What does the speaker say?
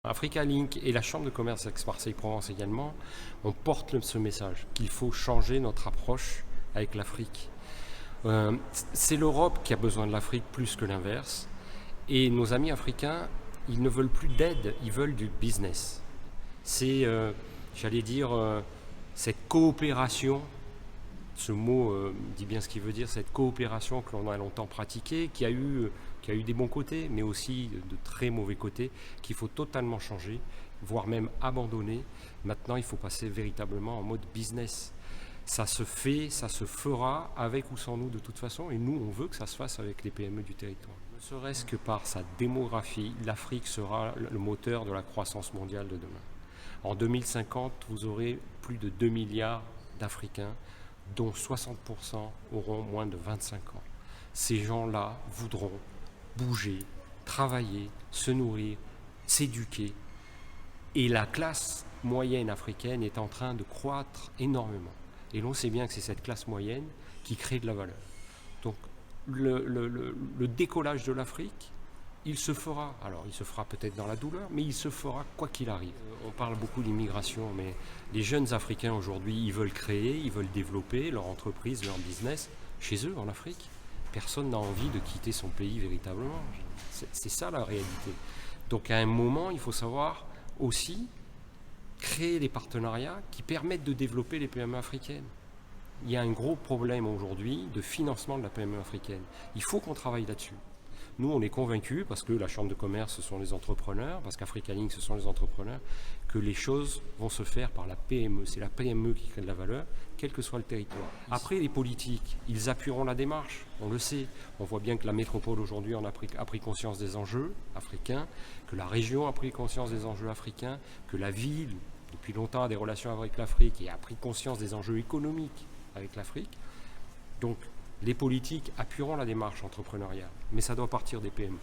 Africa Link et la Chambre de commerce Aix-Marseille-Provence également, on porte ce message qu'il faut changer notre approche avec l'Afrique. C'est l'Europe qui a besoin de l'Afrique plus que l'inverse. Et nos amis africains, ils ne veulent plus d'aide, ils veulent du business. C'est, j'allais dire, cette coopération, ce mot dit bien ce qu'il veut dire, cette coopération que l'on a longtemps pratiquée, qui a eu des bons côtés, mais aussi de très mauvais côtés, qu'il faut totalement changer, voire même abandonner. Maintenant, il faut passer véritablement en mode business. Ça se fait, ça se fera avec ou sans nous de toute façon, et nous, on veut que ça se fasse avec les PME du territoire. Ne serait-ce que par sa démographie, l'Afrique sera le moteur de la croissance mondiale de demain. En 2050, vous aurez plus de 2 milliards d'Africains, dont 60% auront moins de 25 ans. Ces gens-là voudront bouger, travailler, se nourrir, s'éduquer. Et la classe moyenne africaine est en train de croître énormément. Et l'on sait bien que c'est cette classe moyenne qui crée de la valeur. Donc le décollage de l'Afrique, il se fera. Alors il se fera peut-être dans la douleur, mais il se fera quoi qu'il arrive. On parle beaucoup d'immigration, mais les jeunes Africains aujourd'hui, ils veulent créer, ils veulent développer leur entreprise, leur business chez eux en Afrique. Personne n'a envie de quitter son pays véritablement. C'est ça la réalité. Donc à un moment, il faut savoir aussi créer des partenariats qui permettent de développer les PME africaines. Il y a un gros problème aujourd'hui de financement de la PME africaine. Il faut qu'on travaille là-dessus. Nous, on est convaincus, parce que la Chambre de commerce, ce sont les entrepreneurs, parce qu'Africa Link, ce sont les entrepreneurs, que les choses vont se faire par la PME. C'est la PME qui crée de la valeur, quel que soit le territoire. Après, les politiques, ils appuieront la démarche, on le sait. On voit bien que la métropole aujourd'hui a pris conscience des enjeux africains, que la région a pris conscience des enjeux africains, que la ville, depuis longtemps, a des relations avec l'Afrique et a pris conscience des enjeux économiques avec l'Afrique. Donc, les politiques appuieront la démarche entrepreneuriale, mais ça doit partir des PME.